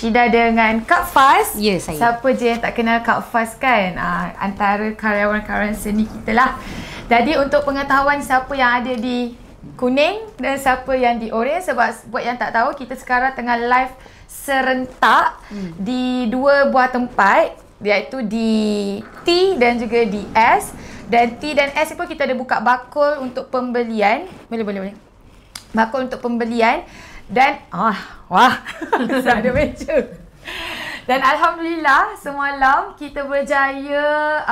Syida dengan Kak Faz. Ya, saya. Siapa je yang tak kenal Kak Faz kan? Antara karyawan-karyawan seni kita lah. Jadi untuk pengetahuan siapa yang ada di Kuning dan siapa yang di Oranye, sebab buat yang tak tahu, kita sekarang tengah live serentak di 2 buah tempat, iaitu di T dan juga di S. Dan T dan S pun kita ada buka bakul untuk pembelian. Boleh. Bakul untuk pembelian. Dan wah ada meja. Dan alhamdulillah semalam kita berjaya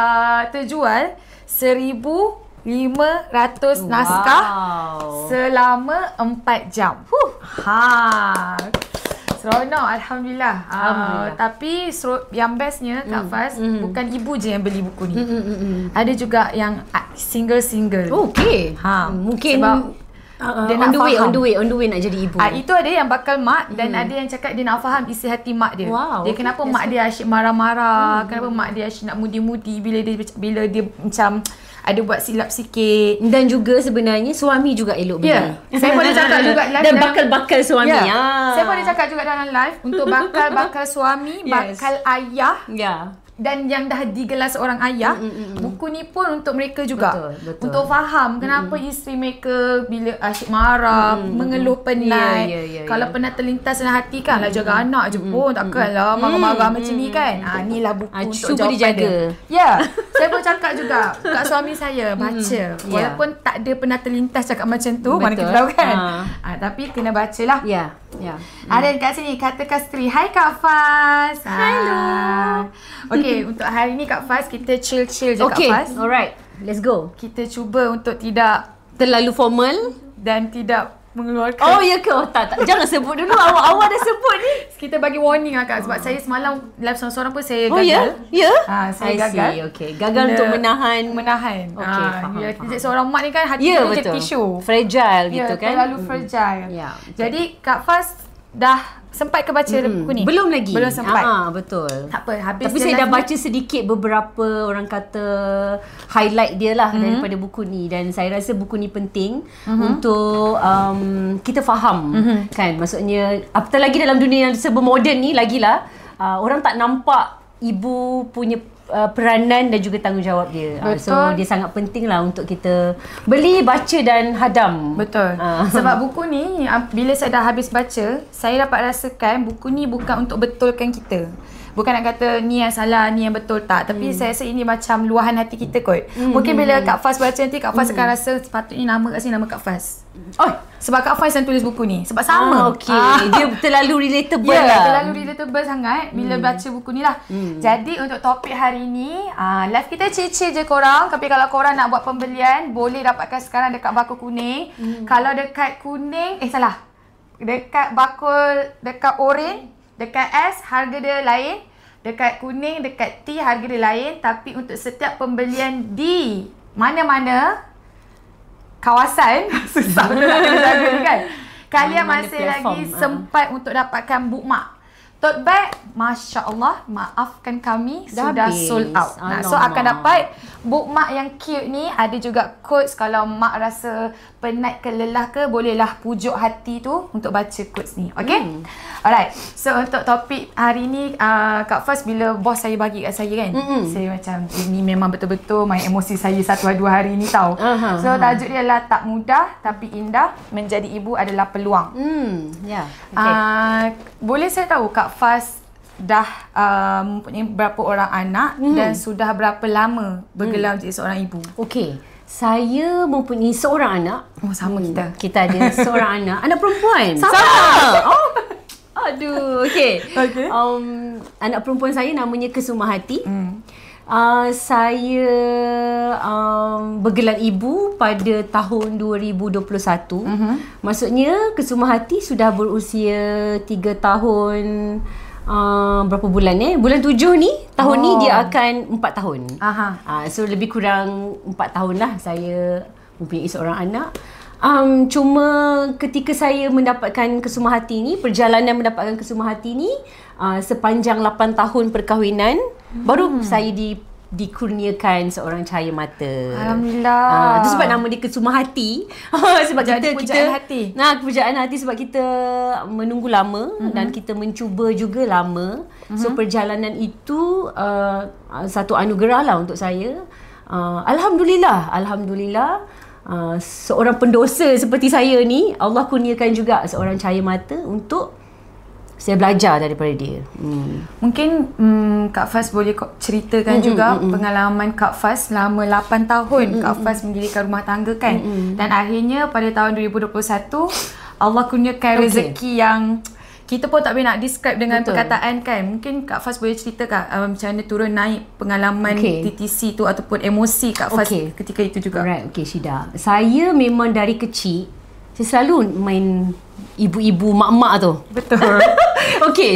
terjual 1,500 naskah selama 4 jam. Seronok, alhamdulillah. Tapi yang bestnya Kak Faz, bukan ibu je yang beli buku ni. Ada juga yang single-single. Okey. Mungkin sebab dia on nak faham. on the way nak jadi ibu. Itu ada yang bakal mak dan ada yang cakap dia nak faham isi hati mak dia. Dia kenapa mak dia asyik marah-marah, kenapa mak dia asyik nak mudi-mudi bila dia macam ada buat silap sikit. Dan juga sebenarnya suami juga elok beli. Saya boleh cakap juga live dan bakal-bakal suami. Saya boleh cakap juga dalam live untuk bakal-bakal suami, bakal ayah. Dan yang dah digelar seorang ayah, buku ni pun untuk mereka juga. Betul. Untuk faham kenapa isteri mereka bila asyik marah, mengeluh penat. Kalau penat terlintas dalam hati kan, lah jaga anak je pun, takkanlah marah-marah macam ni kan. Inilah buku untuk jawapan dijaga. dia. Saya pun cakap juga kat suami saya, baca. Walaupun tak ada pernah terlintas cakap macam tu, mana kita tahu kan. Tapi kena bacalah. Ada kat sini kata Kastri, hai Kak Faz. Hello. Okey, untuk hari ni Kak Faz kita chill-chill je Kak Faz. Alright, let's go. Kita cuba untuk tidak terlalu formal dan tidak mengeluarkan. Oh ya ke? Tak. Jangan sebut dulu. Awal dah sebut ni. Kita bagi warning lah Kak, sebab saya semalam live seorang-seorang pun saya gagal. Ya? Saya gagal. Gagal untuk menahan. Okey, faham. Seorang mak ni kan hati dia macam tisu. Fragile gitu kan. Terlalu fragile. Jadi Kak Faz dah sempat ke baca buku ni? Belum lagi. Belum sempat. Betul. Tak apa, habis. Tapi saya dah baca sedikit beberapa orang kata highlight dia lah daripada buku ni, dan saya rasa buku ni penting untuk kita faham kan. Maksudnya apatah lagi dalam dunia yang serba moden ni, lagilah orang tak nampak ibu punya peranan dan juga tanggungjawab dia. So dia sangat penting lah untuk kita beli, baca dan hadam. Betul. Sebab buku ni bila saya dah habis baca, saya dapat rasakan buku ni bukan untuk betulkan kita. Bukan nak kata ni yang salah, ni yang betul, tak. Tapi saya rasa ini macam luahan hati kita kot. Mungkin bila Kak Faz baca nanti, Kak Faz akan rasa sepatutnya nama kat sini nama Kak Faz. Sebab Kak Faz yang tulis buku ni. Sebab sama. Dia terlalu relatable lah. Terlalu relatable sangat bila baca buku ni lah. Jadi untuk topik hari ni, live kita chill-chill je korang. Tapi kalau korang nak buat pembelian, boleh dapatkan sekarang dekat bakul Kuning. Kalau dekat Kuning, dekat bakul, dekat Oranye, dekat S harga dia lain, dekat Kuning, dekat T harga dia lain. Tapi untuk setiap pembelian di mana-mana kawasan susah betul nak kena jaga ni kan, kalian masih lagi sempat untuk dapatkan bookmark. Tote bag, Masya Allah, maafkan kami, sudah sold out. So akan dapat bookmark yang cute ni. Ada juga quotes kalau mak rasa penat ke lelah ke, bolehlah pujuk hati tu untuk baca quotes ni. Okay? Alright, so untuk topik hari ni, Kak Faz bila bos saya bagi kat saya kan, saya macam ini memang betul-betul main emosi saya 1-2 hari ni tau. So tajuk dia adalah tak mudah tapi indah, menjadi ibu adalah peluang. Boleh saya tahu Kak Faz dah mempunyai berapa orang anak dan sudah berapa lama bergelar menjadi seorang ibu? Okey, saya mempunyai seorang anak. Sama kita. Kita ada seorang anak perempuan. Sama. Aduh, okey. Anak perempuan saya namanya Kesumahati. Saya bergelar ibu pada tahun 2021. Maksudnya Kesumahati sudah berusia 3 tahun. Berapa bulan bulan 7 ni, tahun ni dia akan 4 tahun. So lebih kurang 4 tahun lah saya mempunyai seorang anak. Cuma ketika saya mendapatkan Kesumahati ni, perjalanan mendapatkan Kesumahati ni, sepanjang 8 tahun perkahwinan, baru saya dikurniakan seorang cahaya mata. Alhamdulillah. Itu sebab nama dia Kesumah Hati. Sebab Jadi pujaan hati. Pujaan hati sebab kita menunggu lama dan kita mencuba juga lama. So perjalanan itu satu anugerah lah untuk saya. Alhamdulillah seorang pendosa seperti saya ni, Allah kurniakan juga seorang cahaya mata untuk saya belajar daripada dia. Mungkin Kak Faz boleh ceritakan juga pengalaman Kak Faz selama 8 tahun Kak Faz mendirikan rumah tangga kan. Dan akhirnya pada tahun 2021 Allah kurniakan rezeki yang kita pun tak boleh nak describe dengan perkataan kan. Mungkin Kak Faz boleh ceritakan macam mana turun naik pengalaman TTC tu ataupun emosi Kak Faz ketika itu juga. Alright, Syida. Saya memang dari kecil saya selalu main ibu-ibu, mak-mak tu. Betul.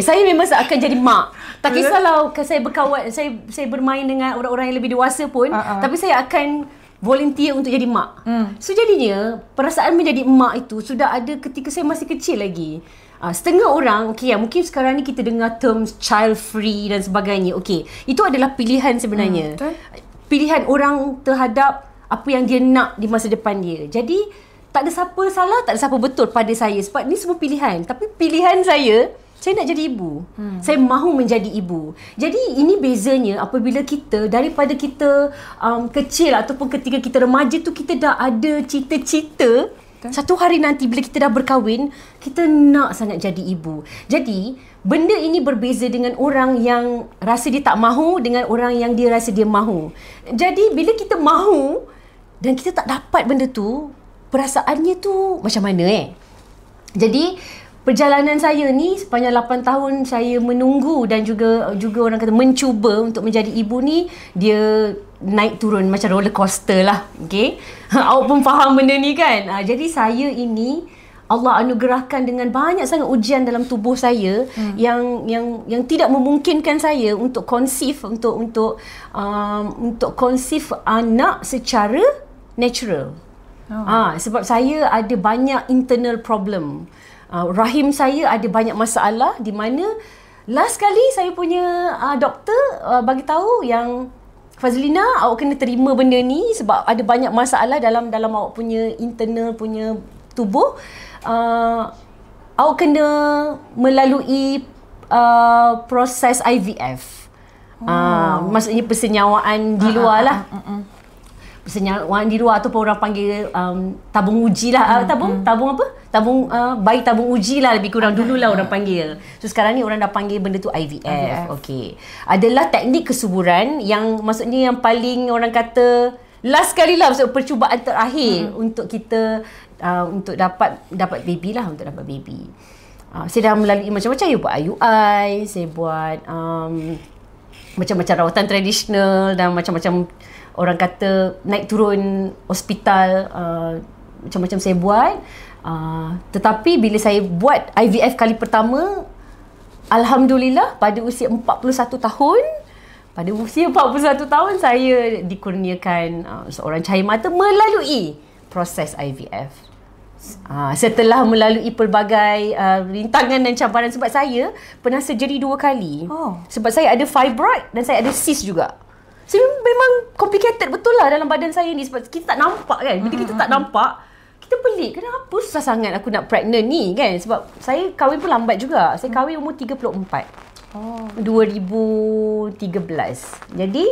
Saya memang akan jadi mak. Tak kisahlah saya berkawan, saya bermain dengan orang-orang yang lebih dewasa pun, tapi saya akan volunteer untuk jadi mak. So jadinya perasaan menjadi mak itu sudah ada ketika saya masih kecil lagi. Setengah orang, mungkin sekarang ni kita dengar terms child free dan sebagainya. Itu adalah pilihan sebenarnya. Pilihan orang terhadap apa yang dia nak di masa depan dia. Jadi tak ada siapa salah, tak ada siapa betul pada saya. Sebab ni semua pilihan. Tapi pilihan saya nak jadi ibu. Saya mahu menjadi ibu. Jadi ini bezanya apabila kita, daripada kita kecil ataupun ketika kita remaja tu, kita dah ada cita-cita. Satu hari nanti bila kita dah berkahwin, kita nak sangat jadi ibu. Jadi benda ini berbeza dengan orang yang rasa dia tak mahu dengan orang yang dia rasa dia mahu. Jadi bila kita mahu dan kita tak dapat benda tu, perasaannya tu macam mana Jadi perjalanan saya ni sepanjang 8 tahun saya menunggu dan juga orang kata mencuba untuk menjadi ibu ni, dia naik turun macam roller coaster lah. Awak pun faham benda ni kan. Jadi saya ini Allah anugerahkan dengan banyak sangat ujian dalam tubuh saya yang tidak memungkinkan saya untuk conceive untuk conceive anak secara natural. Sebab saya ada banyak internal problem. Rahim saya ada banyak masalah di mana last kali saya punya doktor bagi tahu yang Fazlina, awak kena terima benda ni sebab ada banyak masalah dalam awak punya internal punya tubuh. Awak kena melalui proses IVF. Maksudnya persenyawaan di luar lah. Persenyawaan di luar ataupun orang panggil tabung uji lah. Tabung apa? Bayi tabung uji lah lebih kurang dululah orang panggil. So sekarang ni orang dah panggil benda tu IVF. Adalah teknik kesuburan yang maksudnya yang paling orang kata last kali lah, maksud percubaan terakhir untuk kita untuk dapat baby lah, untuk dapat baby. Saya dah melalui macam-macam, saya buat IUI, saya buat macam-macam rawatan tradisional dan macam-macam orang kata naik turun hospital, macam-macam saya buat. Tetapi bila saya buat IVF kali pertama, alhamdulillah pada usia 41 tahun, saya dikurniakan seorang cahaya mata melalui proses IVF. Setelah melalui pelbagai rintangan dan cabaran, sebab saya pernah surgery 2 kali. Sebab saya ada fibroid dan saya ada cyst juga. So memang complicated betul lah dalam badan saya ni, sebab kita tak nampak kan. Bila kita tak nampak, kita pelik, kenapa susah sangat aku nak pregnant ni kan. Sebab saya kahwin pun lambat juga. Saya kahwin umur 34. 2013. Jadi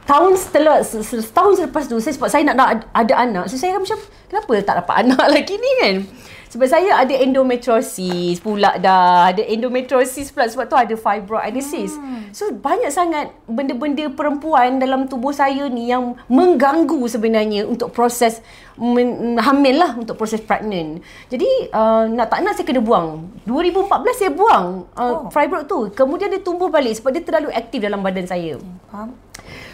setahun selepas tu, sebab saya nak ada anak, so saya macam kenapa tak dapat anak lagi ni kan. Sebab saya ada endometriosis pula dah. Ada endometriosis pula sebab tu ada fibroid, ada cyst. So banyak sangat benda-benda perempuan dalam tubuh saya ni yang mengganggu sebenarnya untuk proses hamil lah, untuk proses pregnant. Jadi nak tak nak saya kena buang. 2014 saya buang fibroid tu. Kemudian dia tumbuh balik sebab dia terlalu aktif dalam badan saya. Faham.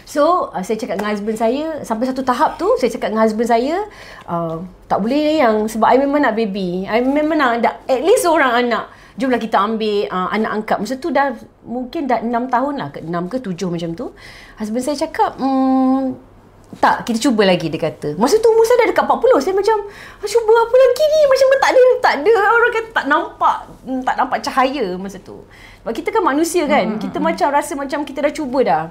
So saya cakap dengan husband saya, sampai satu tahap tu saya cakap dengan husband saya, tak boleh yang, sebab I memang nak baby, I memang nak at least seorang anak. Jomlah kita ambil anak angkat. Masa tu mungkin dah 6 tahun lah, 6 ke 7 macam tu. Husband saya cakap, tak, kita cuba lagi, dia kata. Masa tu umur saya dah dekat 40. Saya macam, cuba apa lagi ni? Macam tak ada orang kata tak nampak cahaya masa tu. Sebab kita kan manusia kan. Kita macam rasa macam kita dah cuba dah.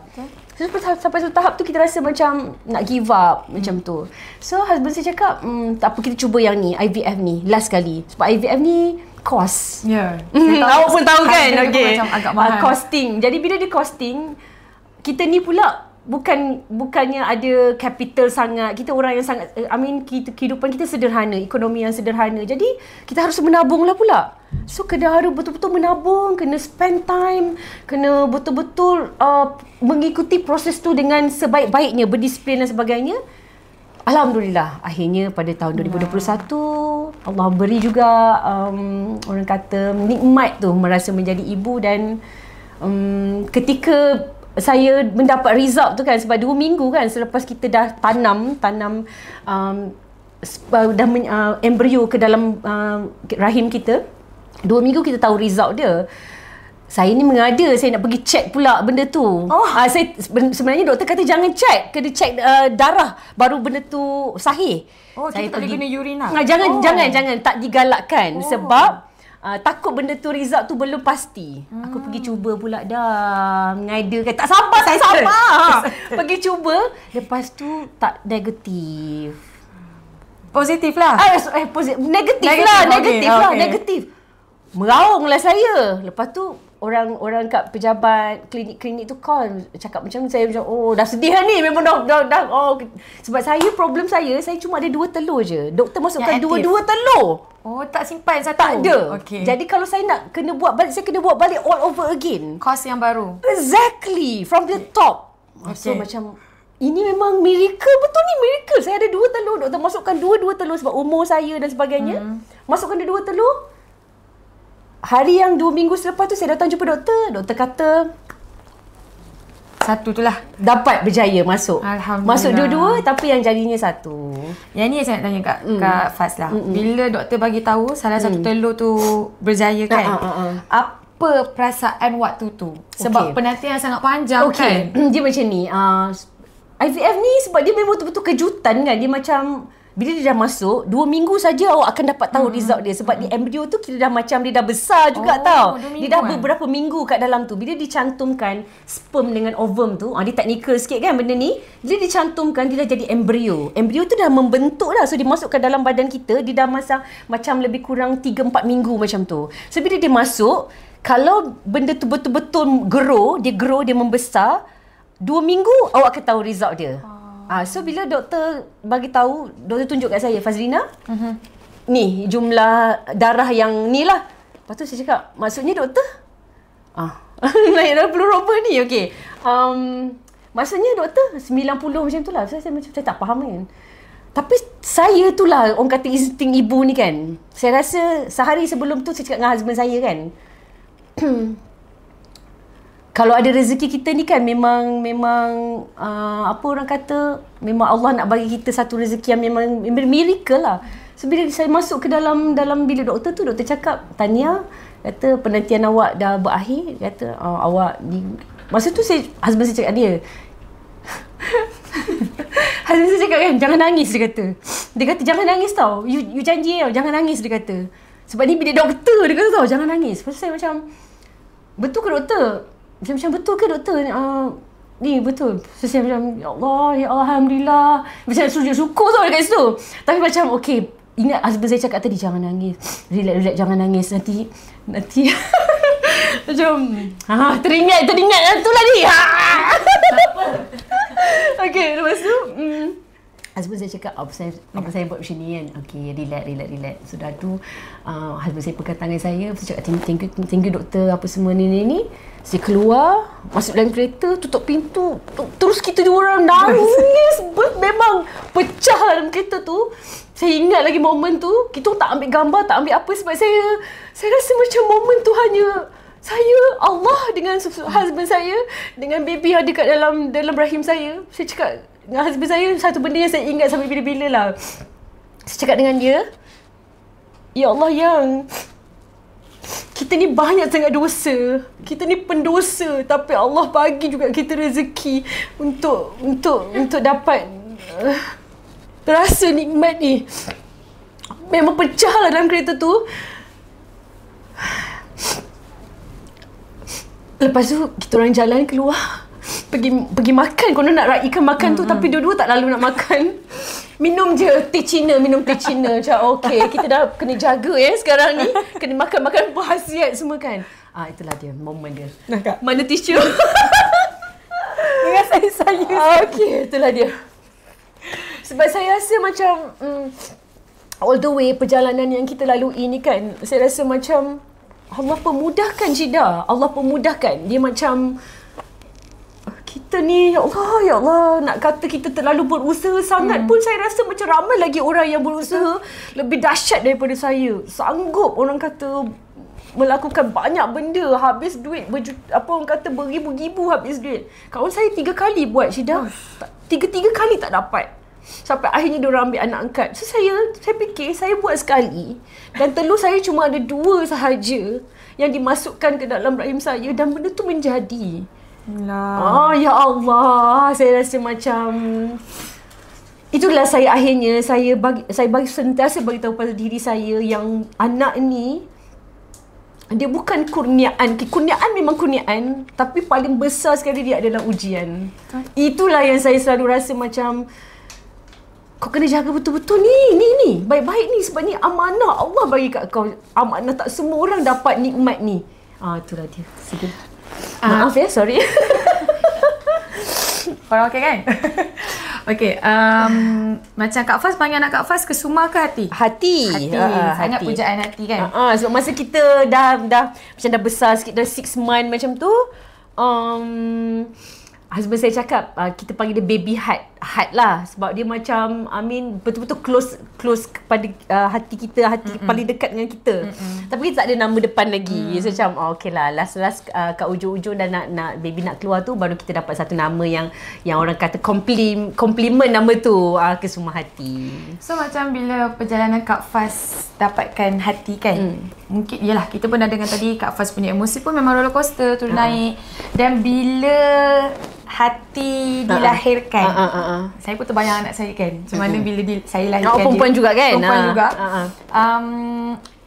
So, sampai satu tahap tu kita rasa macam nak give up macam tu. So husband saya cakap, tak apa, kita cuba yang ni, IVF ni last kali. Sebab IVF ni cost. Ya. Awak pun tahu kan? Okay. Macam agak mahal. Costing. Jadi bila dia costing, kita ni pula bukannya ada capital sangat. Kita orang yang sangat kehidupan kita sederhana, ekonomi yang sederhana. Jadi kita harus menabung lah pula. So kena harus betul-betul menabung, kena spend time, kena betul-betul mengikuti proses tu dengan sebaik-baiknya, berdisiplin dan sebagainya. Alhamdulillah, akhirnya pada tahun 2021 Allah beri juga orang kata nikmat tu merasa menjadi ibu. Dan ketika saya mendapat result tu kan, sebab 2 minggu kan selepas kita dah tanam embrio ke dalam rahim kita, 2 minggu kita tahu result dia. Saya ni mengada, saya nak pergi check pula benda tu. Saya sebenarnya doktor kata jangan check, kena check darah baru benda tu sahih. Saya tak boleh guna urine lah. Jangan tak digalakkan sebab takut benda tu result tu belum pasti. Aku pergi cuba pula dah. Mengada kan. Tak sabar. Pergi cuba. Lepas tu tak negatif. Positif lah. Negatif. Meraung lah saya. Lepas tu orang kat pejabat klinik tu call, cakap macam saya macam dah sedih lah ni, memang dah sebab problem saya cuma ada 2 telur je. Doktor masukkan 2 telur. Tak simpan satu. Tak ada. Okay. Jadi kalau saya nak kena buat balik, saya kena buat balik all over again. Kos yang baru. Exactly, from the top. So macam ini memang miracle, betul ni miracle. Saya ada 2 telur, doktor masukkan 2 telur sebab umur saya dan sebagainya. Masukkan 2 telur. Hari yang 2 minggu selepas tu saya datang jumpa doktor. Doktor kata satu tu lah dapat berjaya masuk. Alhamdulillah. Masuk dua-dua tapi yang jadinya satu. Yang ni saya nak tanya Kak Faz lah. Bila doktor bagi tahu salah satu telur tu berjaya kan. Apa perasaan waktu tu? Sebab penantian sangat panjang kan. Dia macam ni. IVF ni sebab dia memang betul-betul kejutan kan. Dia macam bila dia dah masuk, 2 minggu saja awak akan dapat tahu result dia. Sebab di embrio tu kita dah macam dia dah besar juga tau. Dia dah beberapa minggu kat dalam tu. Bila dicantumkan sperm dengan ovum tu, dia technical sikit kan benda ni. Bila dicantumkan, dia dah jadi embrio. Embrio tu dah membentuk dah. So dia masuk ke dalam badan kita, dia dah macam lebih kurang 3-4 minggu macam tu. So bila dia masuk, kalau benda tu betul-betul grow, dia membesar, 2 minggu awak akan tahu result dia. So bila doktor bagi tahu, doktor tunjuk kat saya, Fazlina, ni jumlah darah yang ni lah. Lepas tu saya cakap, maksudnya doktor? Naik dalam peluru apa ni? Okay. Maksudnya doktor 90 macam tu lah. Saya tak faham kan. Tapi saya tu lah orang kata insting ibu ni kan. Saya rasa sehari sebelum tu saya cakap dengan husband saya kan. Kalau ada rezeki kita ni kan memang apa orang kata, memang Allah nak bagi kita satu rezeki yang memang miracle lah. So bila saya masuk ke dalam bilik doktor tu, doktor cakap, Tania, kata penantian awak dah berakhir. Kata awak ni, masa tu husband saya cakap dia. Husband saya cakap kan, jangan nangis dia kata. Dia kata jangan nangis tau. You janji tau, jangan nangis dia kata. Sebab ni bilik doktor dia kata tau, jangan nangis. Lepas tu saya macam, betul ke doktor? Macam betul ke doktor? Ni betul. So saya macam, ya Allah, ya Alhamdulillah. Macam sujud syukur tau dekat situ. Tapi macam, okay, ingat husband saya cakap tadi, jangan nangis. Relax, jangan nangis. Nanti macam, teringat tu lah ni. Okay, lepas tu, husband saya cakap, apa saya buat macam ni kan. Okay, relax. Sudah tu, husband saya pegang tangan saya. Saya cakap, thank you doktor, apa semua ni. Saya keluar, masuk dalam kereta, tutup pintu. Terus kita dua orang nangis. Memang pecah dalam kereta tu. Saya ingat lagi momen tu. Kita tak ambil gambar, tak ambil apa. Sebab saya rasa macam momen tu hanya saya, Allah dengan husband saya, dengan baby yang ada kat dalam rahim saya. Saya cakap dengan husband saya, satu benda yang saya ingat sampai bila-bila lah. Saya cakap dengan dia, ya Allah yang kita ni banyak sangat dosa. Kita ni pendosa, tapi Allah bagi juga kita rezeki untuk dapat rasa nikmat ni memang pecah lah dalam kereta tu. Lepas tu kita orang jalan keluar pergi makan. Konon nak raikan makan tu, tapi dua-dua tak lalu nak makan. Minum je teh Cina. Macam okey, kita dah kena jaga sekarang ni. Kena makan berkhasiat semua kan. Itulah dia, momen dia. Mana tisu? Dengan saya. Okey, itulah dia. Sebab saya rasa macam all the way perjalanan yang kita lalui ni kan, saya rasa macam Allah pemudahkan Syida. Allah pemudahkan. Dia macam kita ni, ya Allah, nak kata kita terlalu berusaha sangat pun saya rasa macam ramai lagi orang yang berusaha lebih dahsyat daripada saya. Sanggup orang kata melakukan banyak benda, habis duit orang kata beribu-ribu habis duit. Kawan saya 3 kali buat Syida. 3 kali tak dapat. Sampai akhirnya diorang ambil anak angkat. So saya fikir saya buat sekali dan telur saya cuma ada 2 sahaja yang dimasukkan ke dalam rahim saya dan benda tu menjadi. Ya Allah, saya rasa macam itulah saya akhirnya saya bagi sentiasa bagi tahu pada diri saya yang anak ni dia bukan kurniaan. Kurniaan memang kurniaan, tapi paling besar sekali dia adalah ujian. Itulah yang saya selalu rasa macam kau kena jaga betul-betul ni. Baik-baik ni sebab ni amanah Allah bagi kat kau. Amanah, tak semua orang dapat nikmat ni. Itulah dia. Maaf sorry. Korang okey kan? Okey, macam Kak Faz panggil anak Kak Faz Kesuma ke Hati? Hati. Sangat pujaan hati kan? Sebab masa kita dah macam dah besar sikit, dah 6 month macam tu, husband saya cakap kita panggil dia baby Hat lah, sebab dia macam betul-betul close kepada hati kita, hati paling dekat dengan kita. Tapi kita tak ada nama depan lagi. So macam okey lah, last kat ujung-ujung dah nak baby nak keluar tu, baru kita dapat satu nama yang orang kata compliment nama tu, Kesuma Hati. So macam bila perjalanan Kak Faz dapatkan hati kan, mungkin yalah kita pun dah dengar tadi Kak Faz punya emosi pun memang roller coaster, turun naik. Dan bila hati dilahirkan, saya pun terbayang anak saya kan, macam mana bila saya lahirkan perempuan juga kan? Perempuan juga.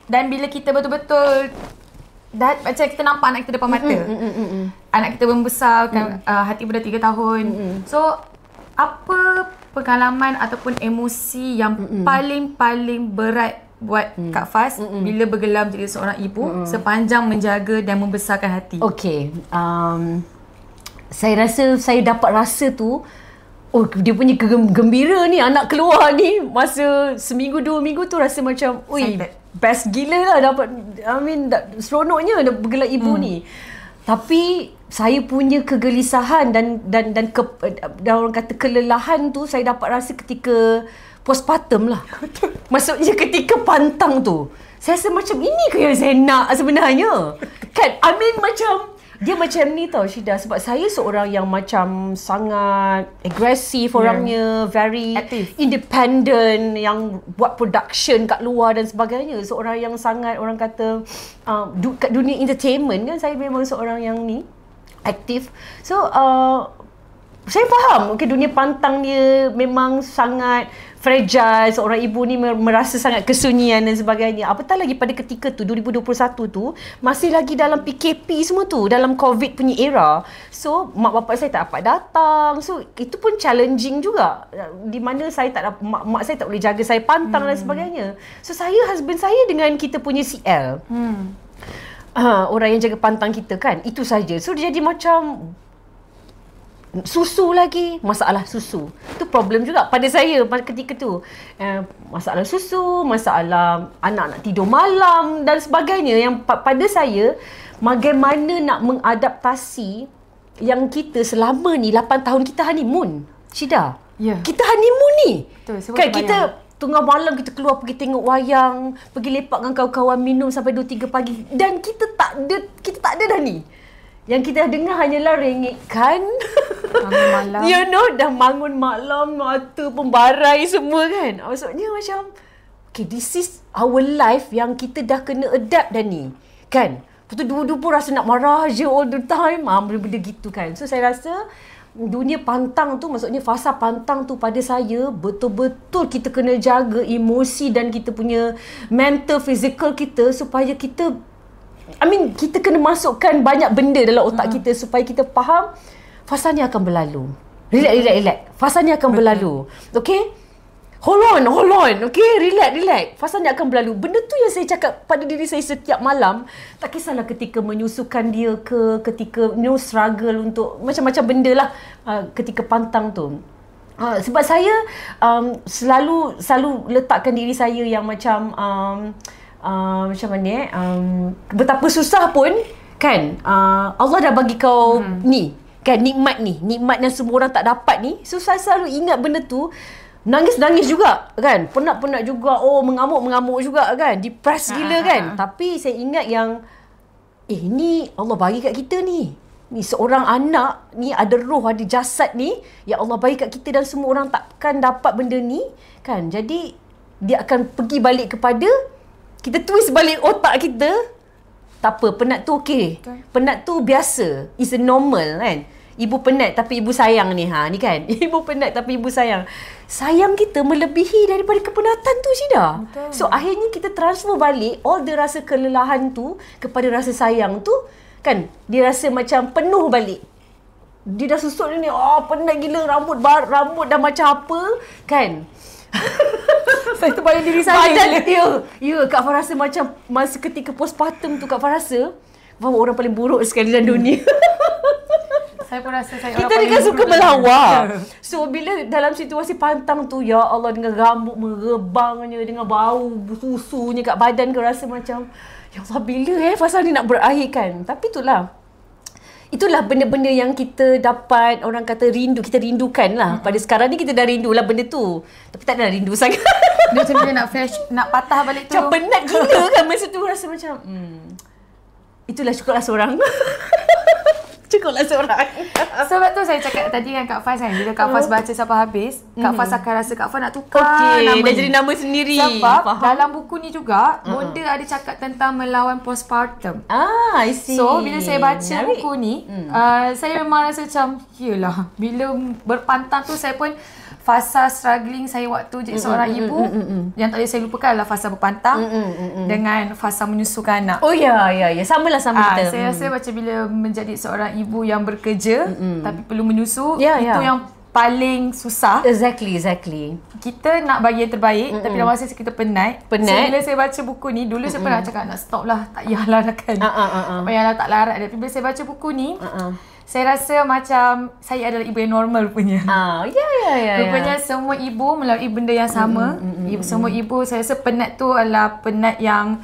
Dan bila kita betul-betul macam kita nampak anak kita depan mata, anak kita membesar kan, hati pun dah 3 tahun. So apa pengalaman ataupun emosi yang paling berat buat Kak Faz bila bergelar menjadi seorang ibu sepanjang menjaga dan membesarkan hati? Okey, saya rasa saya dapat rasa tu, dia punya gembira ni, anak keluar ni, masa seminggu 2 minggu tu rasa macam best gila lah dapat, seronoknya dah bergelar ibu ni. Tapi saya punya kegelisahan dan orang kata kelelahan tu saya dapat rasa ketika postpartum lah. Maksudnya ketika pantang tu, saya rasa macam ini ke yang saya nak sebenarnya kan. Macam dia macam ni tau Syida, sebab saya seorang yang macam sangat agresif orangnya, very aktif, independent, yang buat production kat luar dan sebagainya. Seorang yang sangat orang kata kat dunia entertainment kan, saya memang seorang yang ni aktif. So saya faham dunia pantang dia memang sangat fragile. Seorang ibu ni merasa sangat kesunyian dan sebagainya. Apatah lagi pada ketika tu 2021 tu masih lagi dalam PKP semua tu, dalam COVID punya era. So mak bapak saya tak dapat datang. So itu pun challenging juga, di mana saya tak dapat, mak saya tak boleh jaga saya pantang dan sebagainya. So husband saya dengan kita punya CL, orang yang jaga pantang kita kan, itu saja. So dia jadi macam susu lagi, masalah susu. Itu problem juga pada saya pada ketika tu. Masalah susu, masalah anak nak tidur malam dan sebagainya, yang pada saya bagaimana nak mengadaptasi yang kita selama ni 8 tahun kita honeymoon. Syida, kita honeymoon ni. Betul, kan kita tengah malam kita keluar pergi tengok wayang, pergi lepak dengan kawan-kawan, minum sampai 2-3 pagi, dan kita tak ada dah ni. Yang kita dengar hanyalah rengitkan. Bangun malam. Dah bangun malam, mata pembarai semua kan. Maksudnya macam, okay, this is our life yang kita dah kena adapt dah ni. Kan? Lepas tu dua-dua pun rasa nak marah je all the time. Benda-benda gitu kan. So saya rasa dunia pantang tu, maksudnya fasa pantang tu pada saya betul-betul kita kena jaga emosi dan kita punya mental, physical kita supaya kita kita kena masukkan banyak benda dalam otak kita supaya kita faham fasa ni akan berlalu. Relax. Fasa ni akan berlalu. Okay? Hold on. Okay, relax. Fasa ni akan berlalu. Benda tu yang saya cakap pada diri saya setiap malam. Tak kisahlah ketika menyusukan dia ke, ketika struggle untuk macam-macam benda lah ketika pantang tu. Sebab saya selalu letakkan diri saya yang macam macam mana betapa susah pun kan, Allah dah bagi kau ni kan, nikmat yang semua orang tak dapat ni. So saya selalu ingat benda tu. Nangis juga kan, penat juga, mengamuk juga kan, depressed gila kan. Tapi saya ingat yang ni Allah bagi kat kita ni seorang anak ni, ada roh, ada jasad ni yang Allah bagi kat kita dan semua orang takkan dapat benda ni kan. Jadi dia akan pergi balik kepada kita, twist balik otak kita. Tak apa, penat tu okey, penat tu biasa, is a normal kan. Ibu penat tapi ibu sayang ni ni kan. Ibu penat tapi ibu sayang. Sayang kita melebihi daripada kepenatan tu, Syida. So akhirnya kita transfer balik all the rasa kelelahan tu kepada rasa sayang tu kan. Dia rasa macam penuh balik. Dia dah susut ni, penat gila, rambut dah macam apa kan. Saya terbayang diri saya. Ya, Kak Fah rasa macam masa ketika postpartum tu, Kak Fah rasa orang paling buruk sekali dalam dunia. Saya pun rasa saya kita ni kan suka melawak. So bila dalam situasi pantang tu, ya Allah, dengan rambut merebangnya, dengan bau susunya kat badan, kau rasa macam ya Allah, bila fasa ni nak berakhir kan. Tapi itulah benda-benda yang kita dapat, orang kata kita rindukan lah. Pada sekarang ni kita dah rindulah benda tu. Tapi tak ada rindu sangat. Dia macam dia nak flash, nak patah balik tu. Macam penat gila kan masa tu, rasa macam itulah cukuplah seorang. Cukuplah seorang. Sebab tu saya cakap tadi kan Kak Faz kan, bila Kak Faz baca sampai habis, Kak Faz akan rasa Kak Faz nak tukar nama dah jadi nama sendiri. Sebab dalam buku ni juga Bonda ada cakap tentang melawan postpartum. I see. So bila saya baca buku ni, saya memang rasa macam yelah, bila berpantang tu saya pun fasa struggling saya waktu jadi seorang ibu. Yang tak boleh saya lupakan adalah fasa berpantang dengan fasa menyusukan anak. Oh ya, samalah kita. Saya rasa macam bila menjadi seorang ibu yang bekerja tapi perlu menyusu, itu yang paling susah. Exactly. Kita nak bagi yang terbaik, tapi dalam masa kita penat. So bila saya baca buku ni, dulu saya pernah cakap nak stop lah, tak payahlah kan. Tak payahlah, tak larat. Tapi bila saya baca buku ni, saya rasa macam saya adalah ibu yang normal rupanya. Rupanya semua ibu melalui benda yang sama. Semua ibu, saya rasa penat tu adalah penat yang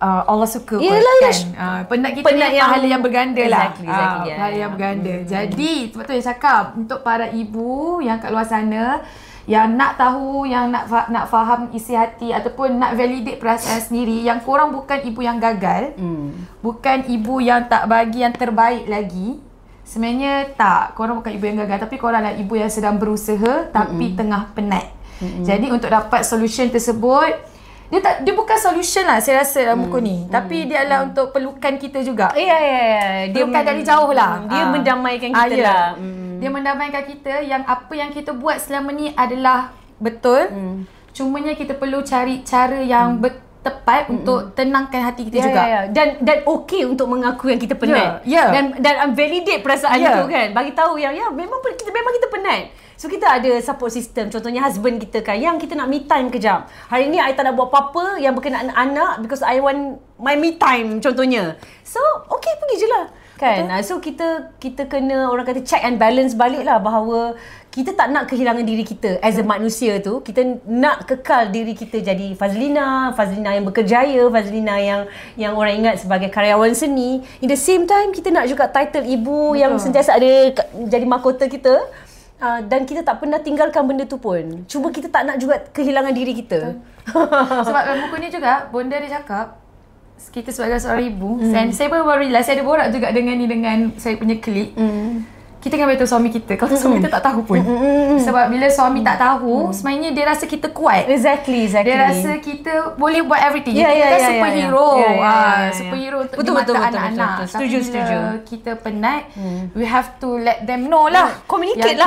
Allah suka kan. Penat kita penat ni pahala yang berganda lah. Pahala yang berganda. Jadi sebab tu saya cakap untuk para ibu yang kat luar sana yang nak tahu, yang nak faham isi hati ataupun nak validate perasaan sendiri, yang korang bukan ibu yang gagal, bukan ibu yang tak bagi yang terbaik lagi. Sebenarnya tak, korang bukan ibu yang gagal, tapi korang adalah ibu yang sedang berusaha tapi tengah penat. Jadi untuk dapat solution tersebut, dia bukan solution lah saya rasa dalam buku ni, tapi dia adalah untuk perlukan kita juga. Dia perlukan dari jauh lah. Dia mendamaikan kita lah. Dia mendamaikan kita yang apa yang kita buat selama ni adalah betul. Cumanya kita perlu cari cara yang tepat untuk tenangkan hati kita juga. Dan okey untuk mengaku yang kita penat. Dan validate perasaan itu kan. Bagi tahu yang memang kita penat. So kita ada support system. Contohnya husband kita kan, yang kita nak me time kejap. Hari ni I tak nak buat apa-apa yang berkenaan anak because I want my me time contohnya. So okey, pergi je lah. Kan? So kita kena, orang kata, check and balance balik lah, bahawa kita tak nak kehilangan diri kita as a manusia tu. Kita nak kekal diri kita jadi Fazlina yang berkerjaya, Fazlina yang orang ingat sebagai karyawan seni. In the same time, kita nak juga title ibu yang sentiasa ada jadi mahkota kita. Dan kita tak pernah tinggalkan benda tu pun. Cuma kita tak nak juga kehilangan diri kita. Sebab dalam buku ni juga Bonda dia cakap, kita sebagai seorang ibu, dan saya pun baru realize, saya ada borak juga dengan saya punya klik. kita kena beritahu suami kita. Kalau suami kita tak tahu pun. Sebab bila suami tak tahu, sebenarnya dia rasa kita kuat. Exactly. Dia rasa kita boleh buat everything. Kita kan superhero. Superhero untuk di mata anak-anak. Tapi bila kita penat, we have to let them know lah. Communicate.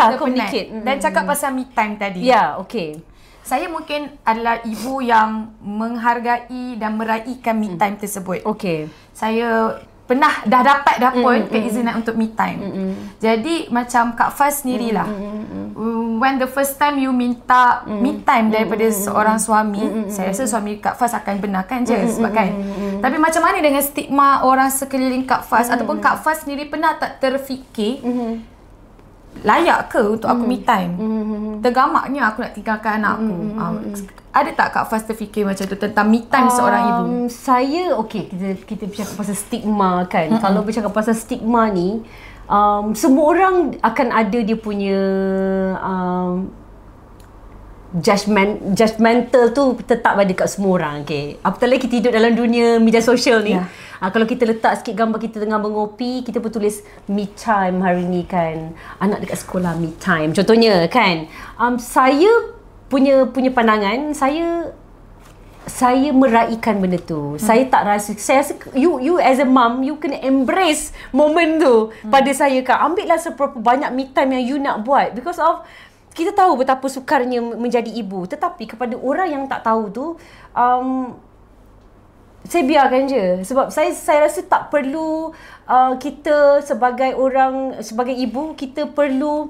Dan cakap pasal me time tadi. Okay. Saya mungkin adalah ibu yang menghargai dan meraihkan me time tersebut. Okay. Saya pernah dah dapat pun keizinan untuk me time. Jadi macam Kak Faz sendirilah. When the first time you minta me time daripada seorang suami, saya rasa suami Kak Faz akan benarkan je sebab kan. Tapi macam mana dengan stigma orang sekeliling Kak Faz ataupun Kak Faz sendiri pernah tak terfikir layak ke untuk aku me time? Tergamaknya aku nak tinggalkan anak aku. Ada tak Kak Faz terfikir macam tu tentang me time seorang ibu? Saya, kita bercakap pasal stigma kan. Kalau bercakap pasal stigma ni, semua orang akan ada dia punya judgmental tu tetap ada kat semua orang. Okay. Apatah lagi kita hidup dalam dunia media sosial ni. Kalau kita letak sikit gambar kita tengah mengopi, kita pun tulis me time hari ni kan. Anak dekat sekolah me time. Contohnya kan. Saya punya pandangan, saya meraihkan benda tu. Saya tak rasa, saya rasa you as a mom, you kena embrace moment tu pada saya kan. Ambil lah seberapa banyak me time yang you nak buat. Because of, kita tahu betapa sukarnya menjadi ibu. Tetapi kepada orang yang tak tahu tu, saya biarkan je. Sebab saya rasa tak perlu kita sebagai orang, sebagai ibu, kita perlu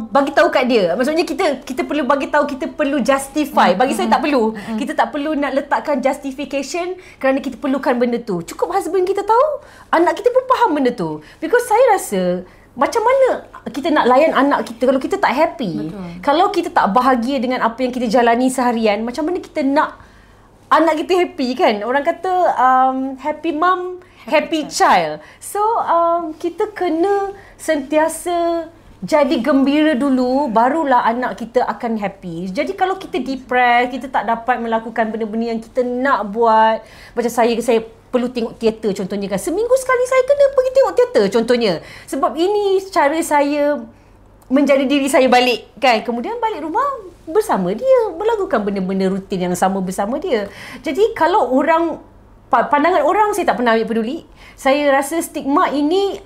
bagi tahu kat dia. Maksudnya kita perlu bagi tahu, kita perlu justify. Bagi saya tak perlu. Kita tak perlu nak letakkan justification kerana kita perlukan benda tu. Cukup husband kita tahu, anak kita pun faham benda tu. Because saya rasa macam mana kita nak layan anak kita kalau kita tak happy? Kalau kita tak bahagia dengan apa yang kita jalani seharian, macam mana kita nak anak kita happy kan? Orang kata happy mom, happy child. So kita kena sentiasa jadi gembira dulu, barulah anak kita akan happy. Jadi kalau kita depressed, kita tak dapat melakukan benda-benda yang kita nak buat. Macam saya perlu tengok teater contohnya kan. Seminggu sekali saya kena pergi tengok teater contohnya. Sebab ini cara saya menjadi diri saya balik kan. Kemudian balik rumah bersama dia, melakukan benda-benda rutin yang sama bersama dia. Jadi kalau orang, pandangan orang saya tak pernah ambil peduli. Saya rasa stigma ini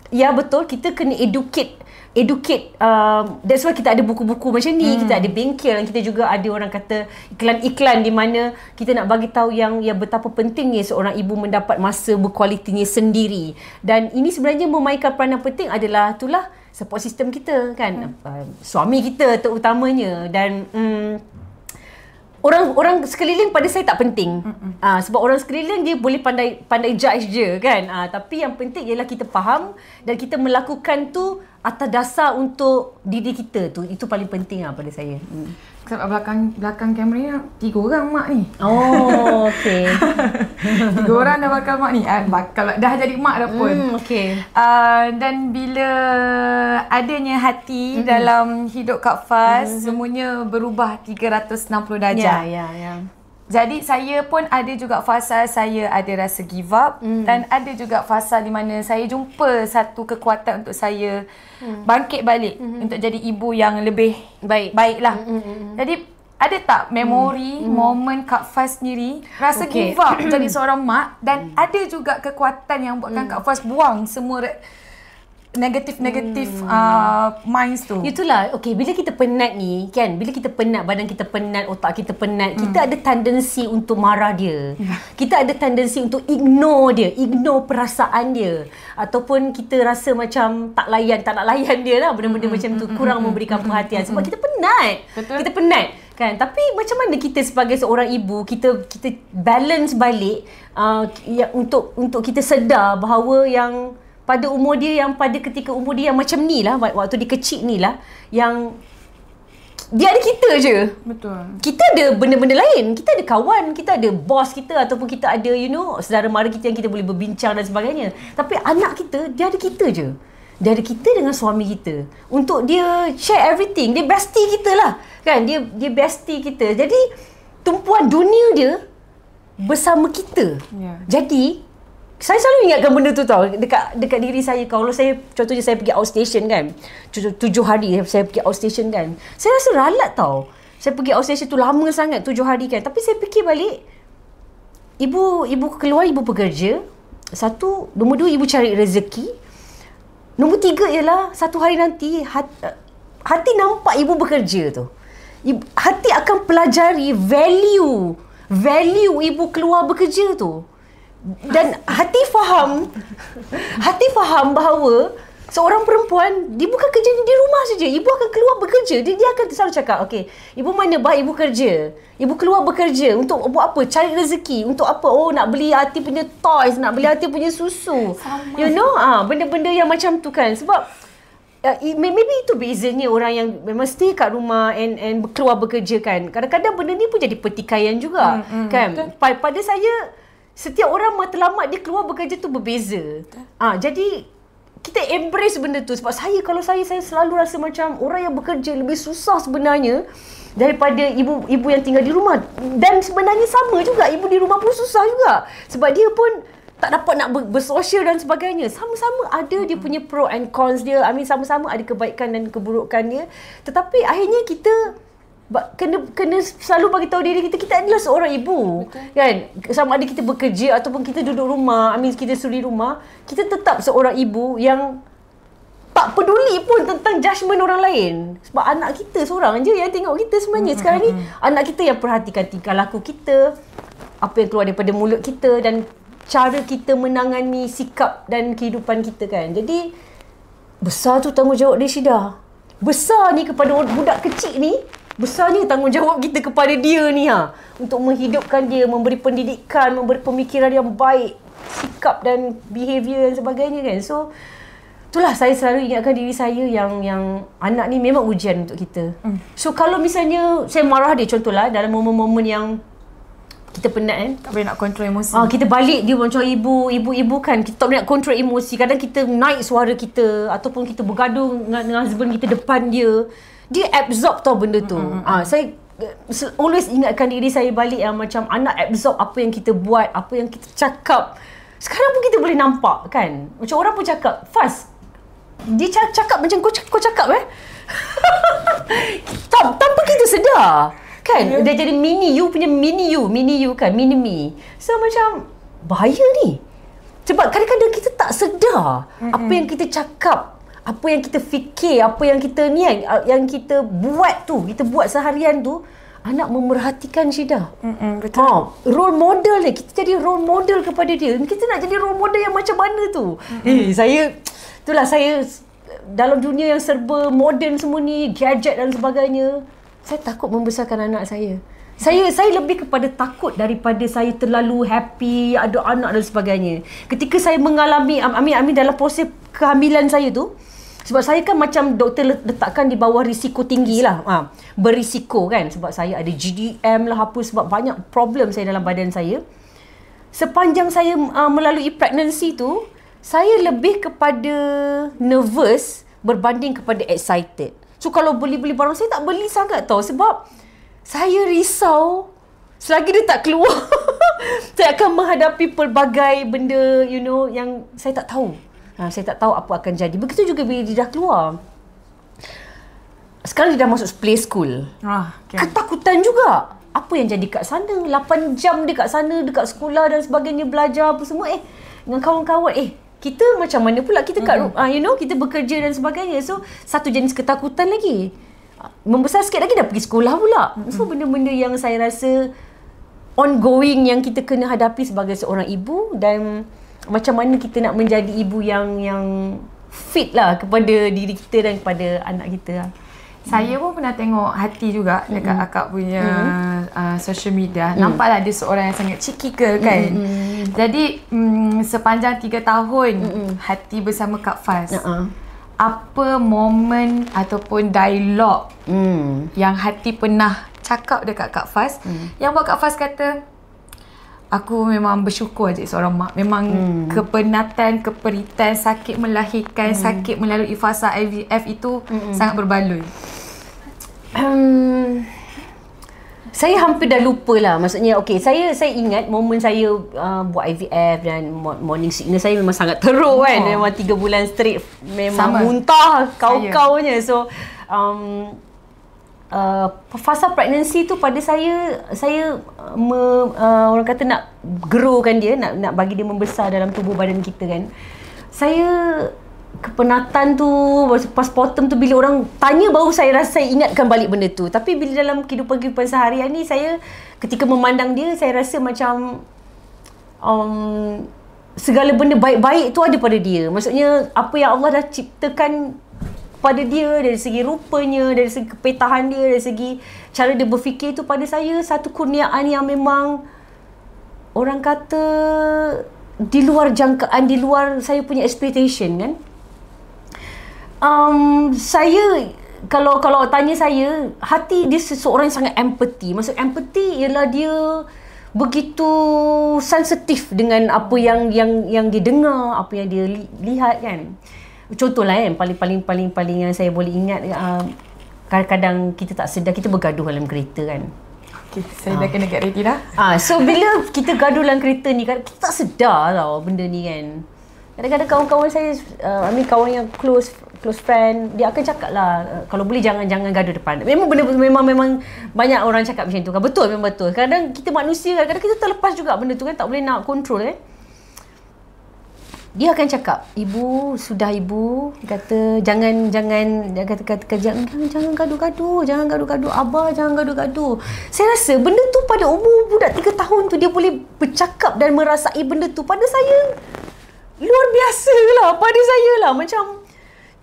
ya betul, kita kena educate. That's why kita ada buku-buku macam ni, kita ada bengkel, dan kita juga ada orang kata iklan-iklan di mana kita nak bagi tahu yang betapa pentingnya seorang ibu mendapat masa berkualitinya sendiri. Dan ini sebenarnya memainkan peranan penting adalah itulah support system kita kan. Suami kita terutamanya. Dan orang sekeliling pada saya tak penting. Sebab orang sekeliling dia boleh pandai judge je kan. Tapi yang penting ialah kita faham dan kita melakukan tu atas dasar untuk diri kita tu. Itu paling penting pada saya. Sebab belakang kamera 3 orang mak ni. Oh, okey. 3 orang dah bakal mak ni. Bakal dah jadi mak dah pun. Okey. Dan bila adanya hati dalam hidup Kak Faz, semuanya berubah 360 darjah. Ya. Jadi saya pun ada juga fasa saya ada rasa give up dan ada juga fasa di mana saya jumpa satu kekuatan untuk saya bangkit balik untuk jadi ibu yang lebih baiklah. Jadi ada tak memori momen Kak Faz sendiri rasa give up jadi seorang mak, dan ada juga kekuatan yang buatkan Kak Faz buang semua negatif minds tu. Itulah, bila kita penat ni kan, bila kita penat, badan kita penat, otak kita penat, kita ada tendensi untuk marah dia. Kita ada tendensi untuk ignore perasaan dia, ataupun kita rasa macam tak nak layan dia lah, benda-benda macam tu, kurang memberikan perhatian sebab kita penat. Betul. Kita penat kan. Tapi macam mana kita sebagai seorang ibu, kita balance balik untuk kita sedar bahawa yang pada umur dia, yang pada ketika umur dia yang macam ni lah, waktu dia kecil ni lah, yang dia ada kita je. Betul. Kita ada benda-benda lain. Kita ada kawan, kita ada bos kita, ataupun kita ada saudara mara kita yang kita boleh berbincang dan sebagainya. Tapi anak kita, dia ada kita je. Dia ada kita dengan suami kita. Untuk dia share everything. Dia bestie kita lah. Kan? Dia bestie kita. Jadi tumpuan dunia dia bersama kita. Yeah. Jadi Saya selalu ingatkan benda tu tau dekat diri saya. Kalau saya contohnya saya pergi outstation kan, 7 hari saya pergi outstation kan, saya rasa ralat tau. Saya pergi outstation tu lama sangat, 7 hari kan. Tapi saya fikir balik, ibu keluar, ibu bekerja. Satu, nombor 2, ibu cari rezeki. Nombor 3 ialah satu hari nanti hati nampak ibu bekerja tu. Hati akan pelajari value ibu keluar bekerja tu. Dan hati faham bahawa seorang perempuan, dia bukan kerja di rumah saja. Ibu akan keluar bekerja. Dia akan selalu cakap, okey, ibu mana baik ibu kerja. Ibu keluar bekerja untuk buat apa? Cari rezeki. Untuk apa? Oh, nak beli hati punya toys, nak beli hati punya susu. Sama. You know, benda-benda yang macam tu kan. Sebab maybe itu bezanya orang yang memang stay kat rumah and keluar bekerja kan. Kadang-kadang benda ni pun jadi pertikaian juga kan. Pada saya, setiap orang matlamat dia keluar bekerja tu berbeza. Jadi kita embrace benda tu. Sebab kalau saya selalu rasa macam orang yang bekerja lebih susah sebenarnya daripada ibu yang tinggal di rumah. Dan sebenarnya sama juga, ibu di rumah pun susah juga. Sebab dia pun tak dapat nak bersosial dan sebagainya. Sama-sama ada dia punya pro and cons dia. Sama-sama ada kebaikan dan keburukan dia. Tetapi akhirnya kita kena selalu bagi tahu diri kita adalah seorang ibu. Betul. Kan? Sama ada kita bekerja ataupun kita duduk rumah, kita suri rumah, kita tetap seorang ibu yang tak peduli pun tentang judgement orang lain. Sebab anak kita seorang je yang tengok kita sebenarnya. Sekarang ni anak kita yang perhatikan tingkah laku kita, apa yang keluar daripada mulut kita dan cara kita menangani sikap dan kehidupan kita kan. Jadi besar tu tanggungjawab dia, Syida. Besar ni kepada budak kecil ni. Besarnya tanggungjawab kita kepada dia ni untuk menghidupkan dia, memberi pendidikan, memberi pemikiran yang baik, sikap dan behavior dan sebagainya kan. So itulah saya selalu ingatkan diri saya yang anak ni memang ujian untuk kita. So kalau misalnya saya marah dia, contohlah dalam momen-momen yang kita penat kan, tak boleh nak kontrol emosi. Kita balik dia macam ibu kan, kita tak boleh nak kontrol emosi. Kadang kita naik suara kita ataupun kita bergaduh dengan husband kita depan dia. Dia absorb tau benda tu. Saya always ingatkan diri saya balik yang macam anak absorb apa yang kita buat, apa yang kita cakap. Sekarang pun kita boleh nampak kan. Macam orang pun cakap, Faz, dia cakap macam kau cakap tanpa kita sedar. Kan? Dia jadi mini you punya mini you kan, mini me. So macam bahaya ni. Sebab kadang-kadang kita tak sedar apa yang kita cakap, apa yang kita fikir, apa yang kita ni yang kita buat tu, kita buat seharian tu, anak memerhatikan Syida. Betul. Role model dia, kita jadi role model kepada dia. Kita nak jadi role model yang macam mana tu? Saya dalam dunia yang serba moden semua ni, gadget dan sebagainya, saya takut membesarkan anak saya. Saya lebih kepada takut daripada saya terlalu happy, ada anak dan sebagainya. Ketika saya mengalami, dalam proses kehamilan saya tu, sebab saya kan macam doktor letakkan di bawah risiko tinggi lah. Berisiko kan. Sebab saya ada GDM lah apa. Sebab banyak problem saya dalam badan saya. Sepanjang saya melalui pregnancy tu, saya lebih kepada nervous berbanding kepada excited. So kalau beli barang, saya tak beli sangat tau. Sebab saya risau selagi dia tak keluar. Saya akan menghadapi pelbagai benda, yang saya tak tahu. Saya tak tahu apa akan jadi. Begitu juga bila dia dah keluar. Sekarang dia dah masuk play school. Ketakutan juga. Apa yang jadi kat sana? 8 jam dia kat sana, dekat sekolah dan sebagainya, belajar apa semua. Dengan kawan-kawan. Kita macam mana pula? Kita kat kita bekerja dan sebagainya. So, satu jenis ketakutan lagi. Membesar sikit lagi dah pergi sekolah pula. So, benda-benda yang saya rasa ongoing yang kita kena hadapi sebagai seorang ibu. Dan macam mana kita nak menjadi ibu yang fit lah kepada diri kita dan kepada anak kita. Saya pun pernah tengok Hati juga dekat akak punya social media. Nampaklah dia seorang yang sangat cheeky girl kan. Jadi sepanjang 3 tahun Hati bersama Kak Faz, apa momen ataupun dialog yang Hati pernah cakap dekat Kak Faz yang buat Kak Faz kata, aku memang bersyukur je seorang mak. Memang kepenatan, keperitan, sakit melahirkan, sakit melalui fasa IVF itu sangat berbaloi. Saya hampir dah lupa lah. Maksudnya saya ingat momen saya buat IVF dan morning sickness saya memang sangat teruk kan. Memang 3 bulan straight memang muntah kau-kaunya. So fasa pregnancy tu pada saya orang kata nak growkan dia, nak bagi dia membesar dalam tubuh badan kita kan. Saya kepenatan tu, postpartum tu, bila orang tanya baru saya rasa saya ingatkan balik benda tu. Tapi bila dalam kehidupan seharian ni, saya ketika memandang dia, saya rasa macam segala benda baik-baik tu ada pada dia. Maksudnya apa yang Allah dah ciptakan pada dia, dari segi rupanya, dari segi kepetahan dia, dari segi cara dia berfikir tu, pada saya satu kurniaan yang memang orang kata di luar jangkaan, di luar saya punya expectation kan. Saya kalau tanya saya, hati dia seseorang yang sangat empathy. Maksud empathy ialah dia begitu sensitif dengan apa yang dia dengar, apa yang dia lihat kan. Contohlah kan, paling yang saya boleh ingat, kadang-kadang kita tak sedar kita bergaduh dalam kereta kan. Okay, saya dah kena get ready dah. So bila kita gaduh dalam kereta ni, kita tak sedar tau benda ni kan. Kadang-kadang kawan-kawan saya, kawan yang close friend, dia akan cakap lah, kalau boleh jangan gaduh depan. Memang banyak orang cakap macam tu kan. Betul, memang betul. Kadang kita manusia, kadang-kadang kita terlepas juga benda tu kan, tak boleh nak control kan. Dia akan cakap, ibu, kata jangan gaduh-gaduh, abah jangan gaduh-gaduh. Saya rasa benda tu pada umur budak 3 tahun tu dia boleh bercakap dan merasai benda tu. Pada saya luar biasa lah, pada saya lah, macam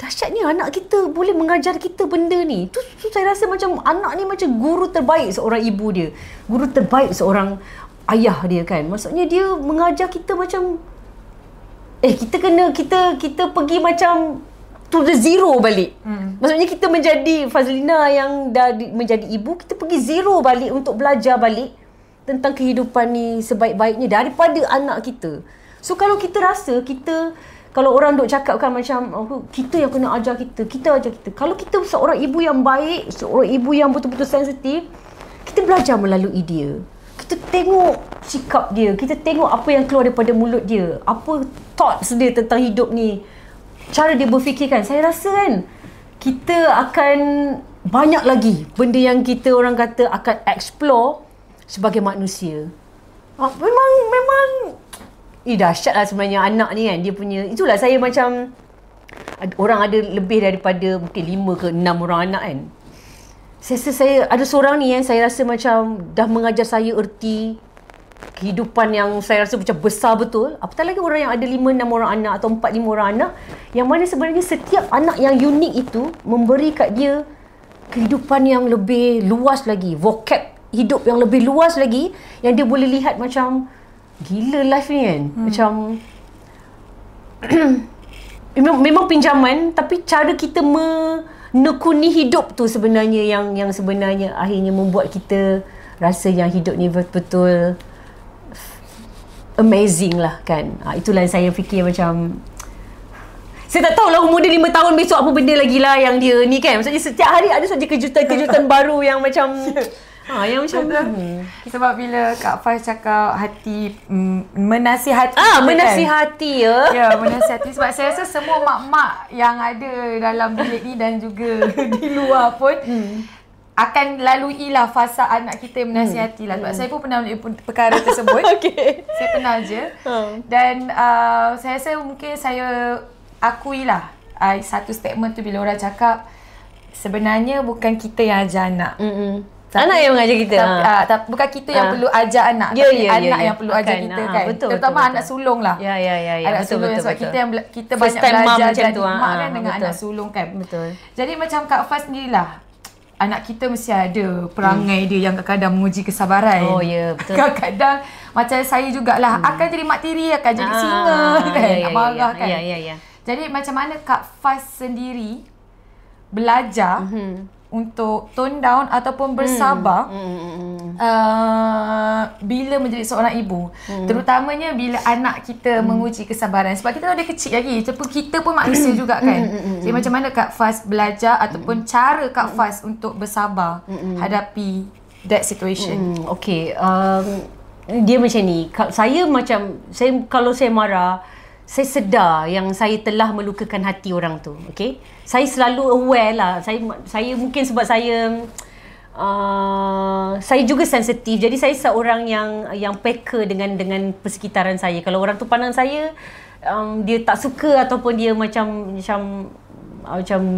dahsyatnya anak kita boleh mengajar kita benda ni. Tu saya rasa macam anak ni macam guru terbaik seorang ibu dia, guru terbaik seorang ayah dia kan. Maksudnya dia mengajar kita macam kita pergi macam to the zero balik. Maksudnya kita menjadi Fazlina yang dah menjadi ibu, kita pergi zero balik untuk belajar balik tentang kehidupan ni sebaik-baiknya daripada anak kita. So kalau kita rasa kalau orang duk cakapkan macam kita yang kena ajar kita ajar kita. Kalau kita seorang ibu yang baik, seorang ibu yang betul-betul sensitif, kita belajar melalui dia. Kita tengok sikap dia, kita tengok apa yang keluar daripada mulut dia, apa thoughts dia tentang hidup ni, cara dia berfikirkan. Saya rasa kan kita akan banyak lagi benda yang kita orang kata akan explore sebagai manusia. Memang dahsyat lah sebenarnya anak ni kan. Dia punya, itulah saya macam, orang ada lebih daripada mungkin 5 ke 6 orang anak kan. Saya ada seorang ni yang saya rasa macam dah mengajar saya erti kehidupan yang saya rasa macam besar betul. Apatah lagi orang yang ada 5-6 orang anak atau 4-5 orang anak, yang mana sebenarnya setiap anak yang unik itu memberi kat dia kehidupan yang lebih luas lagi, vocab hidup yang lebih luas lagi, yang dia boleh lihat macam gila life ni kan. Macam memang pinjaman, tapi cara kita menekuni hidup tu sebenarnya yang sebenarnya akhirnya membuat kita rasa yang hidup ni betul-betul amazing lah kan. Itulah yang saya fikir macam, saya tak tahulah umur dia 5 tahun besok apa benda lagi lah yang dia ni kan. Maksudnya setiap hari ada saja kejutan-kejutan baru yang macam yang macam sebab bila Kak Faz cakap hati menasihati menasihati kan? Ya, menasihati. Sebab saya rasa semua mak-mak yang ada dalam bilik ni dan juga di luar pun akan laluilah fasa anak kita menasihati lah. Sebab saya pun pernah melalui perkara tersebut. Saya pernah je. Dan saya rasa mungkin saya akuilah satu statement tu bila orang cakap sebenarnya bukan kita yang ajar anak. Anak yang mengajar kita. Bukan kita yang perlu ajar anak, tapi anak yang perlu ajar kita kan. Terutama anak sulung lah. Ya. Anak sulung sebab kita banyak belajar jadi mak kan dengan anak sulung kan. Betul. Jadi macam Kak Faz sendirilah, anak kita mesti ada perangai dia yang kadang-kadang menguji kesabaran. Oh ya, betul. Kadang-kadang macam saya jugalah akan jadi mak tiri, akan jadi singa kan, marah kan. Ya. Jadi macam mana Kak Faz sendiri belajar untuk tone down ataupun bersabar bila menjadi seorang ibu, terutamanya bila anak kita menguji kesabaran. Sebab kita ada kecil lagi, kita pun manusia juga kan. Jadi macam mana Kak Faz belajar ataupun cara Kak Faz untuk bersabar hadapi that situation? Okay, dia macam ni. Saya kalau saya marah, saya sedar yang saya telah melukakan hati orang tu. Okay, saya selalu aware lah. Saya mungkin sebab saya juga sensitif. Jadi saya seorang yang peka dengan persekitaran saya. Kalau orang tu pandang saya dia tak suka ataupun dia macam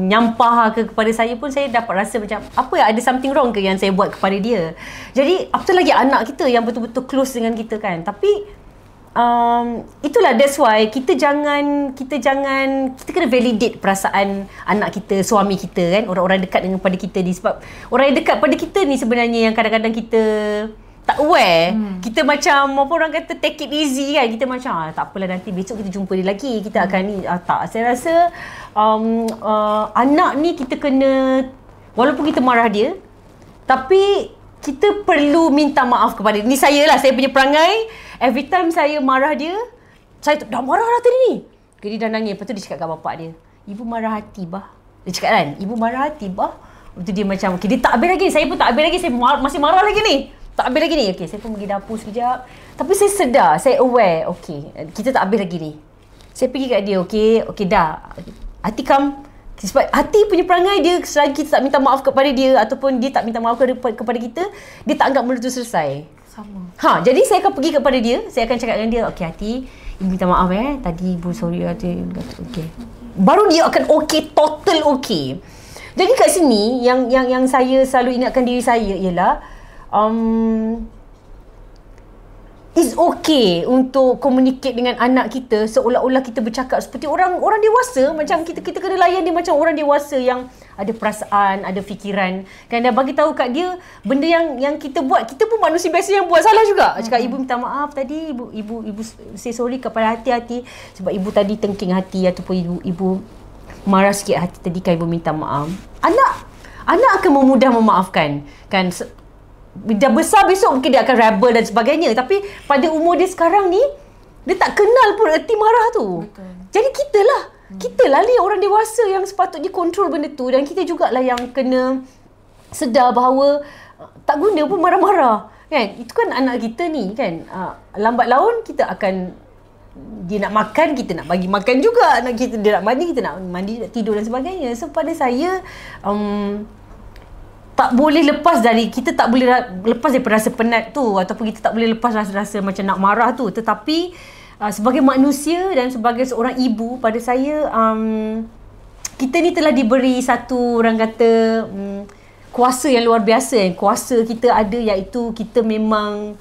nyampah kepada saya pun, saya dapat rasa macam apa ya, ada something wrong ke yang saya buat kepada dia. Jadi apatah lagi anak kita yang betul-betul close dengan kita kan. Tapi itulah, that's why kita kena validate perasaan anak kita, suami kita kan, orang-orang dekat dengan pada kita ni. Sebab orang yang dekat pada kita ni sebenarnya yang kadang-kadang kita tak aware. Kita macam apa orang kata, take it easy kan. Kita macam tak apalah, nanti besok kita jumpa dia lagi, kita akan ni. Tak, saya rasa anak ni kita kena, walaupun kita marah dia, tapi kita perlu minta maaf kepada dia. Ni saya punya perangai. Every time saya marah dia, saya dah marah lah tadi ni. Dia dah nangis. Lepas tu dia cakap kat bapak dia, ibu marah hati bah. Dia cakap kan, ibu marah hati bah. Lepas tu dia macam, okay, dia tak habis lagi. Saya pun tak habis lagi. Saya masih marah lagi ni. Tak habis lagi ni. Okay, saya pun pergi dapur sekejap. Tapi saya sedar, saya aware. Okay, kita tak habis lagi ni. Saya pergi kat dia, okay dah. Hati come. Sebab hati punya perangai dia, selagi kita tak minta maaf kepada dia ataupun dia tak minta maaf kepada kita, dia tak anggap benda tu selesai. Sama. Jadi saya akan pergi kepada dia, saya akan cakap dengan dia, okay hati, ibu minta maaf tadi ibu sorry hati. Okay. Baru dia akan okay, total okay. Jadi kat sini yang saya selalu ingatkan diri saya ialah it's okay untuk communicate dengan anak kita seolah-olah kita bercakap seperti orang dewasa. Macam kita kena layan dia macam orang dewasa yang ada perasaan, ada fikiran kan. Dan bagi tahu kat dia benda yang kita buat, kita pun manusia biasa yang buat salah juga. Cakap ibu minta maaf tadi, ibu say sorry kepada hati-hati sebab ibu tadi tengking hati ataupun ibu marah sikit hati tadi kan, ibu minta maaf. Anak akan memudah memaafkan kan. Dah besar besok mungkin dia akan rebel dan sebagainya. Tapi pada umur dia sekarang ni, dia tak kenal pun erti marah tu. Betul. Jadi kita lah ni orang dewasa yang sepatutnya kontrol benda tu. Dan kita jugalah yang kena sedar bahawa tak guna pun marah-marah kan. Itu kan anak kita ni kan. Lambat laun kita akan, dia nak makan, kita nak bagi makan juga. Dia nak mandi, kita nak mandi, nak tidur dan sebagainya. So pada saya tak boleh lepas daripada rasa penat tu, ataupun kita tak boleh lepas rasa macam nak marah tu. Tetapi sebagai manusia dan sebagai seorang ibu, pada saya kita ni telah diberi satu orang kata kuasa yang luar biasa. Kuasa kita ada iaitu kita memang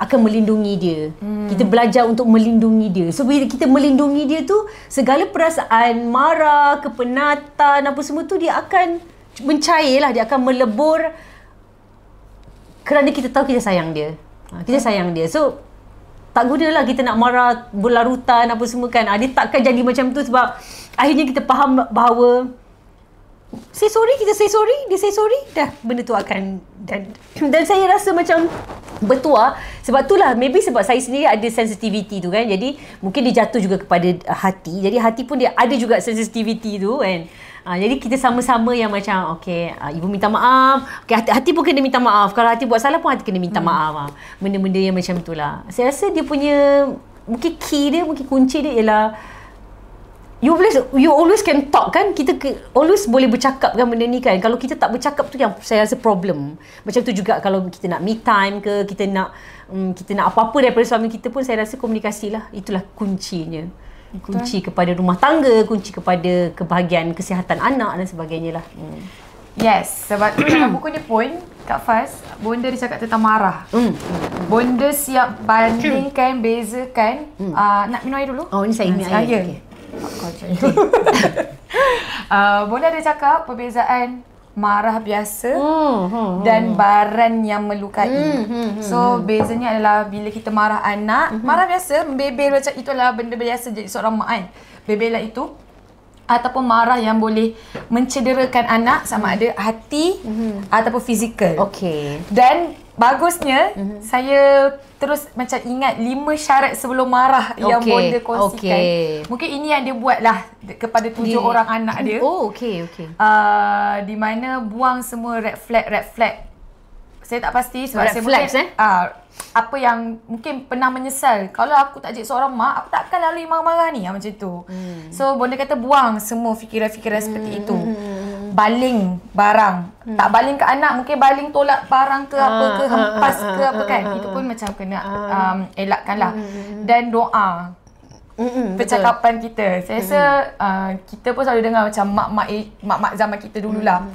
akan melindungi dia. Kita belajar untuk melindungi dia. So bila kita melindungi dia tu, segala perasaan marah, kepenatan apa semua tu dia akan mencairlah, dia akan melebur kerana kita tahu kita sayang dia. Kita sayang dia. So tak gunalah kita nak marah berlarutan apa semua kan. Dia takkan jadi macam tu sebab akhirnya kita faham bahawa say sorry, kita say sorry, dia say sorry, dah benda tu akan dan saya rasa macam bertuah. Sebab itulah, maybe sebab saya sendiri ada sensitivity tu kan. Jadi mungkin dia jatuh juga kepada hati. Jadi hati pun dia ada juga sensitivity tu kan. Jadi kita sama-sama yang macam okay, ibu minta maaf. Okay, hati pun kena minta maaf. Kalau hati buat salah pun hati kena minta maaf. Benda-benda yang macam tu lah. Saya rasa dia punya mungkin key dia, mungkin kunci dia ialah you always can talk kan. Kita always boleh bercakap kan benda ni kan. Kalau kita tak bercakap tu yang saya rasa problem. Macam tu juga kalau kita nak me time ke, kita nak apa-apa daripada suami kita pun, saya rasa komunikasi lah. Itulah kuncinya. Kunci kepada rumah tangga, kunci kepada kebahagiaan kesihatan anak dan sebagainya lah. Yes, sebab tu dalam buku ni pun Kak Faz, Bonda dia cakap tentang marah. Bonda siap bandingkan, bezakan. Nak minum air dulu? Oh, ni saya minum air. Bonda dia cakap perbezaan marah biasa dan baran yang melukai. So bezanya adalah bila kita marah anak, marah biasa, membebel macam itu adalah benda biasa jadi seorang mak kan. Bebelan itu ataupun marah yang boleh mencederakan anak sama ada hati ataupun fizikal. Okey. Dan bagusnya saya terus macam ingat 5 syarat sebelum marah yang Bonda kongsikan. Mungkin ini yang dia buat lah kepada 7 orang anak dia. Oh, okey. Di mana buang semua red flag. saya tak pasti sebab Red saya flags, mungkin apa yang mungkin pernah menyesal. Kalau aku tak jadi seorang mak, aku takkan lalui marah-marah ni macam tu. So bonda kata buang semua fikiran-fikiran seperti itu. Baling barang. Tak baling ke anak, mungkin baling tolak barang ke apa ke, hempas ke apa kan. Itu pun macam kena elakkan lah. Dan doa. Percakapan kita. Saya rasa kita pun selalu dengar macam mak-mak zaman kita dululah.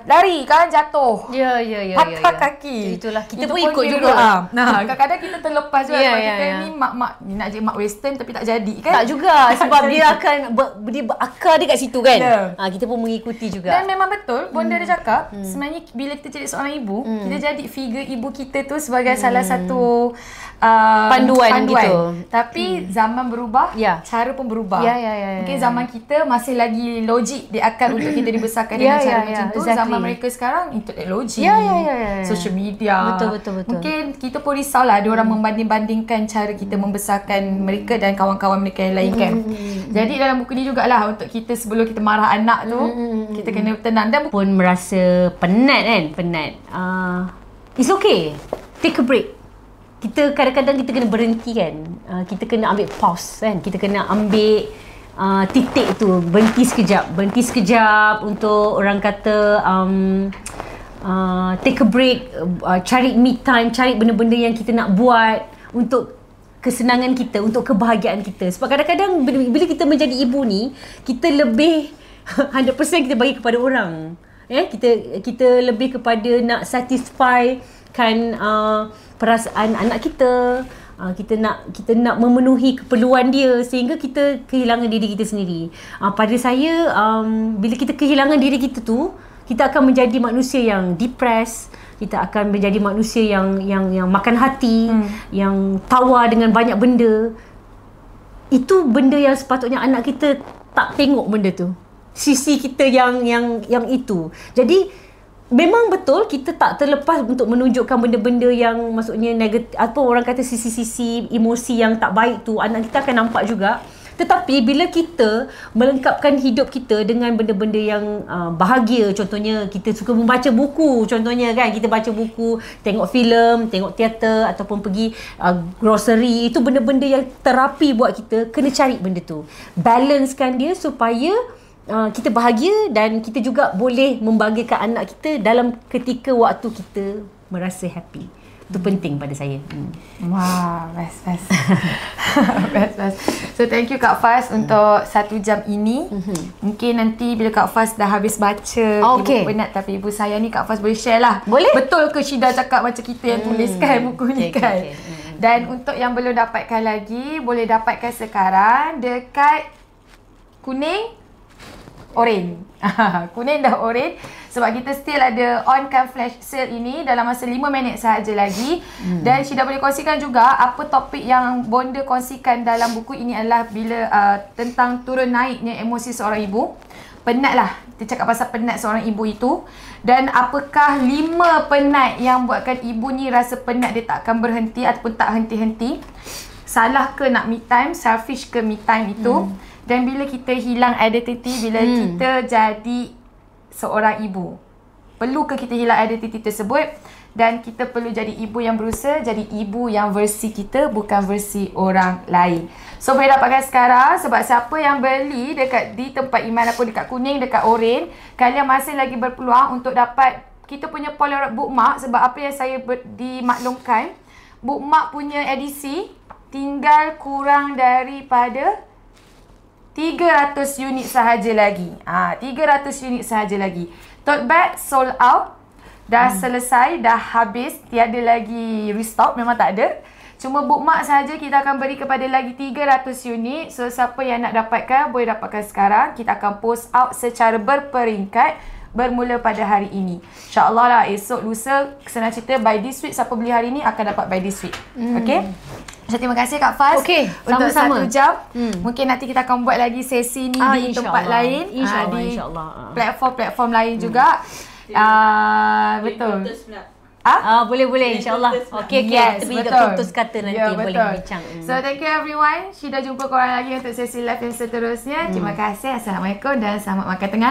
Lari kan jatuh. Ya. Patah kaki. Itulah. Kita Itu pun ikut juga. Nah, kadang-kadang kita terlepas juga. Kita ni mak-mak ni nak jadi mak western tapi tak jadi kan. Tak juga sebab dia akan dia berakar dia kat situ kan. Kita pun mengikuti juga. Dan memang betul bonda dia cakap sebenarnya bila kita jadi seorang ibu, kita jadi figure ibu kita tu sebagai salah satu panduan gitu. Tapi zaman berubah, cara pun berubah. Mungkin zaman kita masih lagi logik di akal untuk kita dibesarkan dengan cara macam tu. Zaman mereka sekarang itu teknologi, social media. Betul. Mungkin kita pun risaulah ada orang membanding-bandingkan cara kita membesarkan mereka dan kawan-kawan mereka yang lain kan. Jadi dalam buku ni jugalah untuk kita sebelum kita marah anak tu, kita kena tenang dan pun merasa penat kan, it's okay. Take a break. Kita kadang-kadang kita kena berhenti kan. Kita kena ambil pause kan. Kita kena ambil titik tu, berhenti sekejap untuk orang kata take a break, cari me time, cari benda-benda yang kita nak buat untuk kesenangan kita, untuk kebahagiaan kita. Sebab kadang-kadang bila kita menjadi ibu ni, kita lebih 100% kita bagi kepada orang. Kita lebih kepada nak satisfy kan perasaan anak kita. Kita nak memenuhi keperluan dia sehingga kita kehilangan diri kita sendiri. Pada saya bila kita kehilangan diri kita tu, kita akan menjadi manusia yang depressed, kita akan menjadi manusia yang makan hati, yang tawar dengan banyak benda. Itu benda yang sepatutnya anak kita tak tengok benda tu. Sisi kita yang itu. Jadi memang betul kita tak terlepas untuk menunjukkan benda-benda yang maksudnya negatif, apa orang kata sisi-sisi emosi yang tak baik tu anak kita akan nampak juga. Tetapi bila kita melengkapkan hidup kita dengan benda-benda yang bahagia, contohnya kita suka membaca buku, contohnya kan kita baca buku, tengok filem, tengok teater ataupun pergi grocery, itu benda-benda yang terapi buat kita. Kena cari benda tu, balancekan dia supaya kita bahagia dan kita juga boleh membahagiakan anak kita dalam ketika waktu kita merasa happy. Itu penting pada saya. Wah, best. Best. So thank you Kak Faz untuk 1 jam ini. Mungkin nanti bila Kak Faz dah habis baca, ibu penat tapi ibu saya ni Kak Faz boleh share lah. Boleh. Betul ke Syida cakap macam kita yang tuliskan buku ni kan? Dan untuk yang belum dapatkan lagi, boleh dapatkan sekarang dekat Kuning, oren. Kuning dah oren sebab kita still ada on cam flash sale ini dalam masa 5 minit sahaja lagi. Dan Syida boleh kongsikan juga apa topik yang bonda kongsikan dalam buku ini adalah bila tentang turun naiknya emosi seorang ibu. Penat lah, kita cakap pasal penat seorang ibu itu. Dan apakah 5 penat yang buatkan ibu ni rasa penat dia tak akan berhenti ataupun tak henti-henti. Salah ke nak me time, selfish ke me time itu. Dan bila kita hilang identiti, bila kita jadi seorang ibu, perlu ke kita hilang identiti tersebut? Dan kita perlu jadi ibu yang berusaha, jadi ibu yang versi kita, bukan versi orang lain. So boleh dapatkan sekarang sebab siapa yang beli dekat di tempat Iman ataupun dekat Kuning, dekat Oren, kalian masih lagi berpeluang untuk dapat kita punya Polaroid bookmark. Sebab apa yang saya dimaklumkan, bookmark punya edisi tinggal kurang daripada 300 unit sahaja lagi. 300 unit sahaja lagi. Tote bag sold out. Dah selesai, dah habis, tiada lagi restock, memang tak ada. Cuma bookmark sahaja kita akan beri kepada lagi 300 unit. So siapa yang nak dapatkan boleh dapatkan sekarang. Kita akan post out secara berperingkat bermula pada hari ini. InsyaAllah lah esok lusa, senang cerita by this week, siapa beli hari ni akan dapat by this week. Okay? So, terima kasih Kak Faz untuk sama-sama. 1 jam. Mungkin nanti kita akan buat lagi sesi ni di tempat lain. InsyaAllah. Platform-platform lain juga. Betul. Boleh InsyaAllah. Okey. Yes, kita pergi putus kata nanti boleh bincang. So thank you everyone. Syida jumpa korang lagi untuk sesi live yang seterusnya. Terima kasih. Assalamualaikum dan selamat makan tengah.